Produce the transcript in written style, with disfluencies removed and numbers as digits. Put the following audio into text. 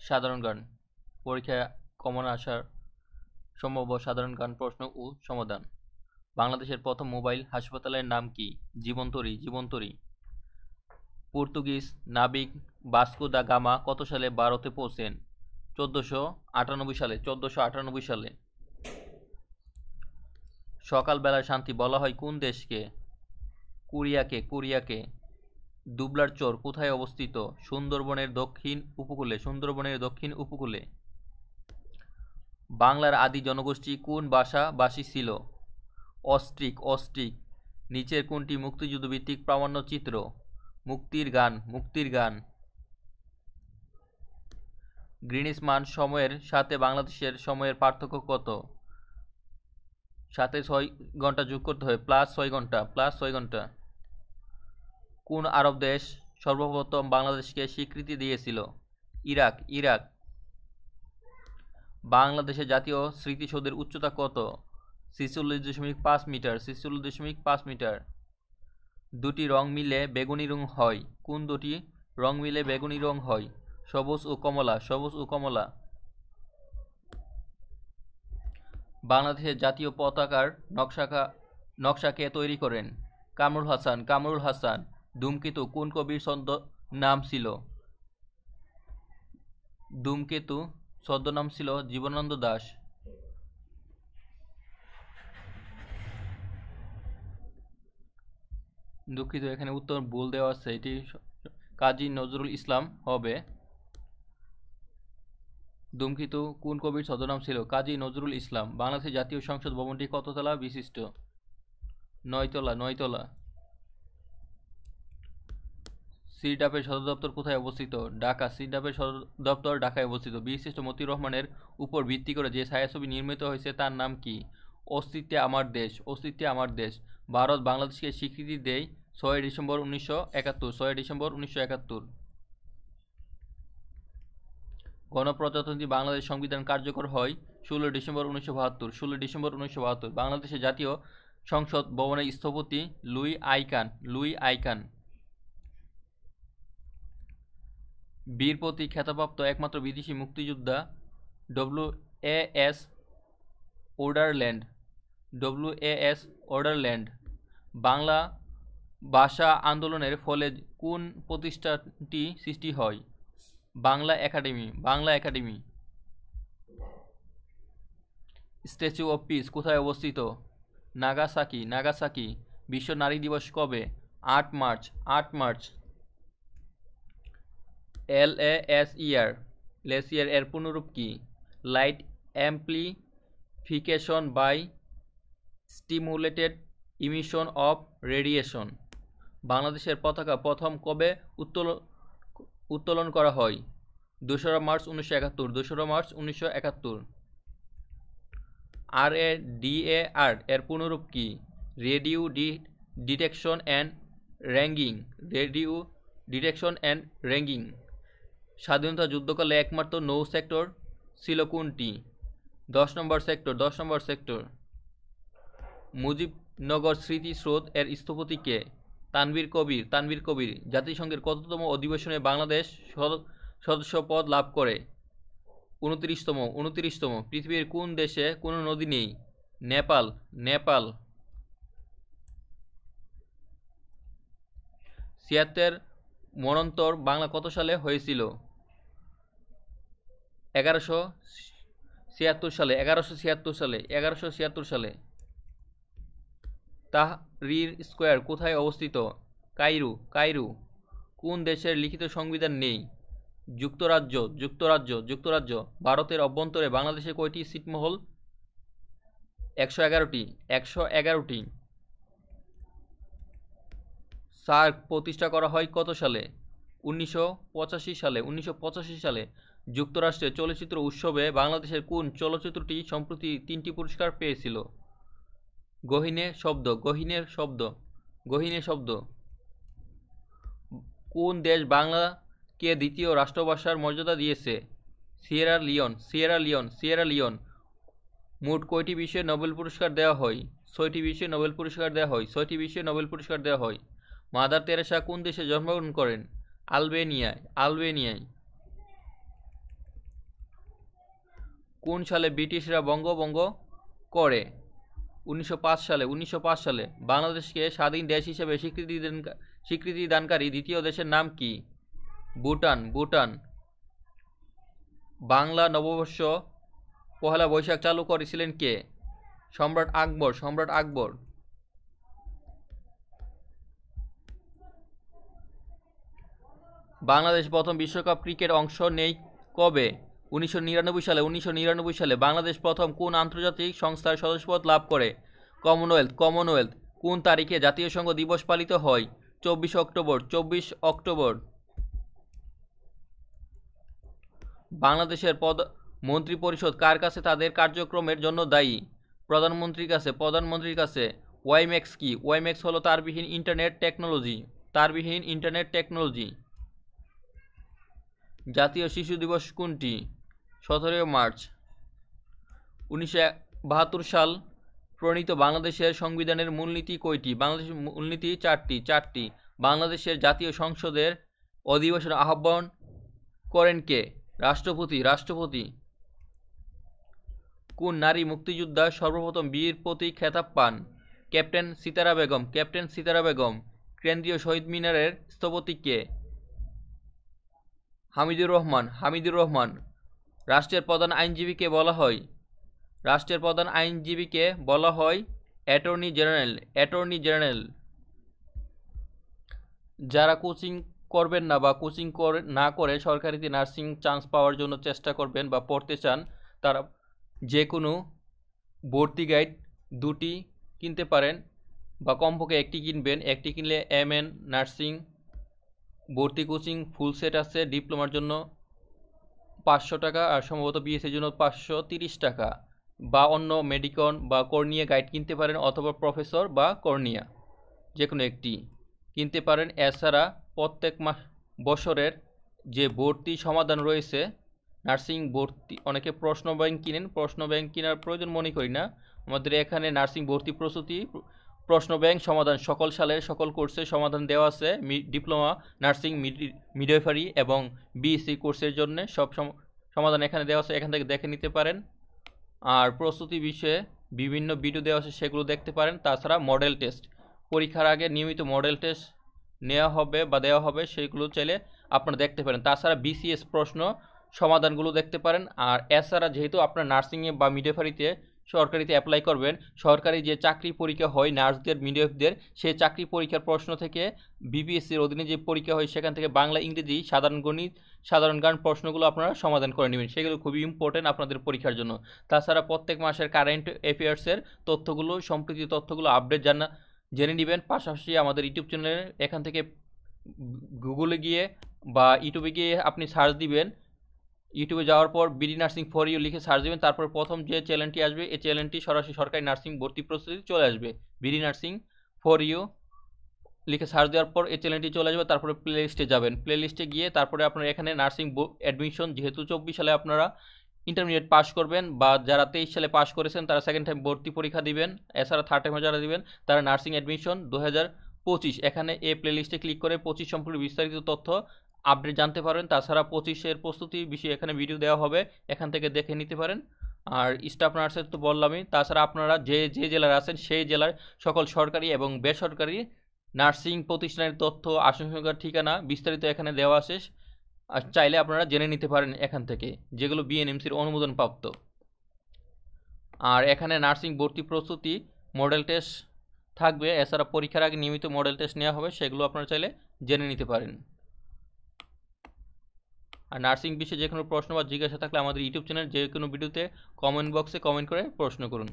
সাধারণ জ্ঞান পরীক্ষায় কমন আসার সম্ভাব্য সাধারণ জ্ঞান প্রশ্ন ও সমাধান। বাংলাদেশের প্রথম মোবাইল হাসপাতালের নাম কি? জীবনতরী। জীবনতরী। পর্তুগিজ নাবিক ভাস্কো দা গামা কত সালে ভারতে পৌঁছেন? 1498 সালে। 1498 সালে। সকালবেলার শান্তি বলা হয় কোন দেশকে? কোরিয়াকে। কোরিয়াকে। দুবলার চর কোথায় অবস্থিত? সুন্দরবনের দক্ষিণ উপকূলে। সুন্দরবনের দক্ষিণ উপকূলে। বাংলার আদি জনগোষ্ঠী কোন ভাষাভাষী ছিল? অস্ট্রিক। অস্ট্রিক। নিচের কোনটি মুক্তিযুদ্ধভিত্তিক প্রামাণ্যচিত্র? মুক্তির গান। মুক্তির গান। গ্রিনিচ মান সময়ের সাথে বাংলাদেশের সময়ের পার্থক্য কত? সাথে 6 ঘন্টা যোগ করতে হয়, +6 ঘন্টা। +6 ঘন্টা। কোন আরব দেশ সর্বপ্রথম বাংলাদেশকে স্বীকৃতি দিয়েছিল? ইরাক। ইরাক। বাংলাদেশের জাতীয় স্মৃতিসৌধের উচ্চতা কত? 46.5 মিটার। 46.5 মিটার। দুটি রং মিলে বেগুনি রং হয়। কোন দুটি রং মিলে বেগুনি রং হয়? সবুজ ও কমলা। সবুজ ও কমলা। বাংলাদেশের জাতীয় পতাকার নকশা কে তৈরি করেন? কামরুল হাসান। কামরুল হাসান। ধূমকেতু কোন কবির নাম ছিল? ধূমকেতু ছদ্মনাম ছিল জীবনানন্দ দাশ। দুঃখিত, এখানে উত্তর ভুল দেওয়া আছে, এটি কাজী নজরুল ইসলাম হবে। ধূমকেতু কোন কবির ছদ্মনাম ছিল? কাজী নজরুল ইসলাম। বাংলাদেশের জাতীয় সংসদ ভবনটি কততলা বিশিষ্ট? 9 তলা। 9 তলা। সিডাপের সদর দপ্তর কোথায় অবস্থিত? ঢাকা। সিডাপের সদর দপ্তর ঢাকায় অবস্থিত। বীরশ্রেষ্ঠ মতিউর রহমানের উপর ভিত্তি করে যে ছায়াছবি নির্মিত হয়েছে তার নাম কি? অস্তিত্বে আমার দেশ। অস্তিত্বে আমার দেশ। ভারত বাংলাদেশকে স্বীকৃতি দেয় 6 ডিসেম্বর 1971। 6 ডিসেম্বর 1971। গণপ্রজাতন্ত্রী বাংলাদেশ সংবিধান কার্যকর হয় 16 ডিসেম্বর 1972। 16 ডিসেম্বর 1972। বাংলাদেশের জাতীয় সংসদ ভবনের স্থপতি লুই আইকান। Luis icon. বীর প্রতীক খ্যাতিপ্রাপ্ত একমাত্র বিদেশি মুক্তিযোদ্ধা ডব্লিউ.এ.এস. ওডারল্যান্ড। ডব্লিউ.এ.এস. ওডারল্যান্ড। বাংলা ভাষা আন্দোলনের ফলে কোন প্রতিষ্ঠানটি সৃষ্টি হয়? Bangla academy. Bangla academy. Statue of piece কোথায় অবস্থিত? নাগাসাকি। নাগাসাকি। বিশ্ব নারী দিবস কবে? 8 মার্চ। 8 মার্চ। LASER লেসিয়ার এর পূর্ণরূপ কি? Light amplification by stimulated emission of radiation. বাংলাদেশের পতাকা প্রথম কবে উত্তোলন করা হয়? 2 মার্চ 1971। 2 মার্চ 1971। RADAR এর পূর্ণরূপ কি? Radio detection and র্যাঙ্গিং। Radio detection and র্যাঙ্গিং। স্বাধীনতা যুদ্ধকালে একমাত্র নৌ সেক্টর ছিল কোনটি? 10 নম্বর সেক্টর। 10 নম্বর সেক্টর। মুজিবনগর স্মৃতিসৌধ এর স্থপতি কে? তানভীর কবির। তানভীর কবির। জাতিসংঘের কততম অধিবেশনে বাংলাদেশ সদস্যপদ লাভ করে? 29তম। 29তম। পৃথিবীর কোন দেশে কোনো নদী নেই? নেপাল। নেপাল। 76 মন্বন্তর বাংলা কত সালে হয়েছিল? 1176 সালে। 1176 সালে। 1176 সালে। তাহরির স্কোয়ার কোথায় অবস্থিত? কায়রো। কায়রো। কোন দেশের লিখিত সংবিধান নেই? যুক্তরাজ্য। যুক্তরাজ্য। যুক্তরাজ্য। ভারতের অভ্যন্তরে বাংলাদেশে কয়টি ছিটমহল? 111টি। 111টি। সার্ক প্রতিষ্ঠা করা হয় কত সালে? 1985 সালে। 1985 সালে। যুক্তরাষ্ট্রের চলচ্চিত্র উৎসবে বাংলাদেশের কোন চলচ্চিত্রটি সম্প্রতি 3টি পুরস্কার পেয়েছিল? গহীনে শব্দ। গহীনে শব্দ। গহীনে শব্দ। কোন দেশ বাংলাকে দ্বিতীয় রাষ্ট্রভাষার মর্যাদা দিয়েছে? Sierra Leone. Sierra Leone. Sierra Leone. মোট কয়টি বিষয়ে নোবেল পুরস্কার দেওয়া হয়? 6টি বিষয়ে নোবেল পুরস্কার দেওয়া হয়। 6টি বিষয়ে নোবেল পুরস্কার দেওয়া হয়। মাদার তেরেসা কোন দেশে জন্মগ্রহণ করেন? আলবেনিয়ায়। আলবেনিয়ায়। কোন সালে ব্রিটিশরা বঙ্গভঙ্গ করে? 1905 সালে। 1905 সালে। বাংলাদেশকে স্বাধীন দেশ হিসেবে স্বীকৃতি দানকারী দ্বিতীয় দেশের নাম কি? ভুটান। ভুটান। বাংলা নববর্ষ পহেলা বৈশাখ চালু করেছিলেন কে? সম্রাট আকবর। সম্রাট আকবর। বাংলাদেশ প্রথম বিশ্বকাপ ক্রিকেট অংশ নেই কবে? 1999 সালে। 1999 সালে। বাংলাদেশ প্রথম কোন আন্তর্জাতিক সংস্থার সদস্যপদ লাভ করে? কমনওয়েলথ। কমনওয়েলথ। কোন তারিখে জাতীয় সংঘ দিবস পালিত হয়? 24 অক্টোবর। 24 অক্টোবর। বাংলাদেশের মন্ত্রিপরিষদ কার কাছে তাদের কার্যক্রমের জন্য দায়ী? প্রধানমন্ত্রীর কাছে। প্রধানমন্ত্রীর কাছে। ওয়াইম্যাক্স কি? ওয়াইম্যাক্স হলো তারবিহীন ইন্টারনেট টেকনোলজি। তারবিহীন ইন্টারনেট টেকনোলজি। জাতীয় শিশু দিবস কোনটি? 17 মার্চ। 1972 সাল প্রণীত বাংলাদেশের সংবিধানের মূলনীতি কয়টি? বাংলাদেশের মূলনীতি 4টি। বাংলাদেশের জাতীয় সংসদের অধিবেশন আহ্বান করেন কে? রাষ্ট্রপতি। রাষ্ট্রপতি। কোন নারী মুক্তিযোদ্ধা সর্বপ্রথম বীর প্রতীক খেতাব পান? ক্যাপ্টেন সিতারা বেগম। ক্যাপ্টেন সিতারা বেগম। কেন্দ্রীয় শহীদ মিনারের স্থপতি কে? হামিদুর রহমান। হামিদুর রহমান। রাষ্ট্রের প্রধান আইনজীবীকে বলা হয়? রাষ্ট্রের প্রধান আইনজীবীকে বলা হয় অ্যাটর্নি জেনারেল। Attorney general. যারা কোচিং করবেন না বা কোচিং না করে সরকারিতে নার্সিং চান্স পাওয়ার জন্য চেষ্টা করবেন বা পড়তে চান, তারা যে কোনো ভর্তি গাইড 2টি কিনতে পারেন বা কমপক্ষে একটি কিনবেন। একটি কিনলে MN নার্সিং ভর্তি কোচিং ফুল সেট আছে। ডিপ্লোমার জন্য 500 টাকা আর সম্ভবত BSc জন্য 530 টাকা। বা অন্য মেডিকন বা কর্নিয়া গাইড কিনতে পারেন অথবা প্রফেসর বা কর্নিয়া যে কোনো একটি কিনতে পারেন। এছাড়া প্রত্যেক বছরের যে ভর্তি সমাধান রয়েছে নার্সিং ভর্তি, অনেকে প্রশ্ন ব্যাংক কিনেন, প্রশ্ন ব্যাংক কেনার প্রয়োজন মনে করি না। আমাদের এখানে নার্সিং ভর্তি প্রস্তুতি প্রশ্ন ব্যাংক সমাধান সকল সালের সকল কোর্সের সমাধান দেওয়া আছে। ডিপ্লোমা নার্সিং, মিডওয়াইফারি এবং BSc কোর্সের জন্য সব সমাধান এখানে দেওয়া আছে, এখান থেকে দেখে নিতে পারেন। আর প্রস্তুতি বিষয়ে বিভিন্ন ভিডিও দেওয়া আছে, সেগুলো দেখতে পারেন। তাছাড়া মডেল টেস্ট, পরীক্ষার আগে নিয়মিত মডেল টেস্ট নেওয়া হবে বা দেওয়া হবে, সেইগুলো চাইলে আপনারা দেখতে পারেন। তাছাড়া BCS প্রশ্ন সমাধানগুলো দেখতে পারেন। আর এছাড়া যেহেতু আপনার নার্সিংয়ে বা মিডওয়াইফারিতে সরকারিতে অ্যাপ্লাই করবেন, সরকারি যে চাকরি পরীক্ষা হয় নার্সদের মিডওয়াইফদের, সেই চাকরি পরীক্ষার প্রশ্ন থেকে BPSCর অধীনে যে পরীক্ষা হয় সেখান থেকে বাংলা, ইংরেজি, সাধারণ গণিত, সাধারণ জ্ঞান প্রশ্নগুলো আপনারা সমাধান করে নেবেন। সেগুলো খুবই ইম্পর্টেন্ট আপনাদের পরীক্ষার জন্য। তাছাড়া প্রত্যেক মাসের কারেন্ট অ্যাফেয়ার্সের তথ্যগুলো, সম্প্রতি তথ্যগুলো আপডেট জেনে নেবেন। পাশাপাশি আমাদের ইউটিউব চ্যানেলে এখান থেকে গুগলে গিয়ে বা ইউটিউবে গিয়ে আপনি সার্চ দিবেন। ইউটিউবে যাওয়ার পর BD নার্সিং ফর ইউ লিখে সার্চ দেবেন। তারপর প্রথম যে চ্যানেলটি আসবে এই চ্যানেলটি সরাসরি সরকারি নার্সিং ভর্তি প্রস্তুতি চলে আসবে। BD নার্সিং ফর ইউ লিখে সার্চ দেওয়ার পর এই চ্যানেলটি চলে আসবে। তারপরে প্লে লিস্টে যাবেন। প্লে লিস্টে গিয়ে তারপরে আপনারা এখানে নার্সিং অ্যাডমিশন, যেহেতু 24 সালে আপনারা ইন্টারমিডিয়েট পাস করবেন বা যারা 23 সালে পাস করেছেন তারা সেকেন্ড টাইম ভর্তি পরীক্ষা দিবেন। এছাড়া থার্ড টাইমে যারা দিবেন তারা নার্সিং অ্যাডমিশন 2025 এখানে এই প্লে লিস্টে ক্লিক করে 25 সম্পর্কে বিস্তারিত তথ্য আপডেট জানতে পারেন। তাছাড়া 25-এর প্রস্তুতি বিষয়ে এখানে ভিডিও দেওয়া হবে, এখান থেকে দেখে নিতে পারেন। আর স্টাফ নার্সের তো বললামই। তাছাড়া আপনারা যে জেলার আছেন সেই জেলার সকল সরকারি এবং বেসরকারি নার্সিং প্রতিষ্ঠানের তথ্য, আশঙ্কার ঠিকানা বিস্তারিত এখানে দেওয়া আছে। আর চাইলে আপনারা জেনে নিতে পারেন এখান থেকে, যেগুলো BNMCর অনুমোদন প্রাপ্ত। আর এখানে নার্সিং ভর্তি প্রস্তুতি মডেল টেস্ট থাকবে। এছাড়া পরীক্ষার আগে নিয়মিত মডেল টেস্ট নেওয়া হবে, সেগুলো আপনারা চাইলে জেনে নিতে পারেন। আর নার্সিং বিষয়ে যে কোনো প্রশ্ন বা জিজ্ঞাসা থাকলে আমাদের ইউটিউব চ্যানেল যে কোনো ভিডিওতে কমেন্ট বক্সে কমেন্ট করে প্রশ্ন করুন।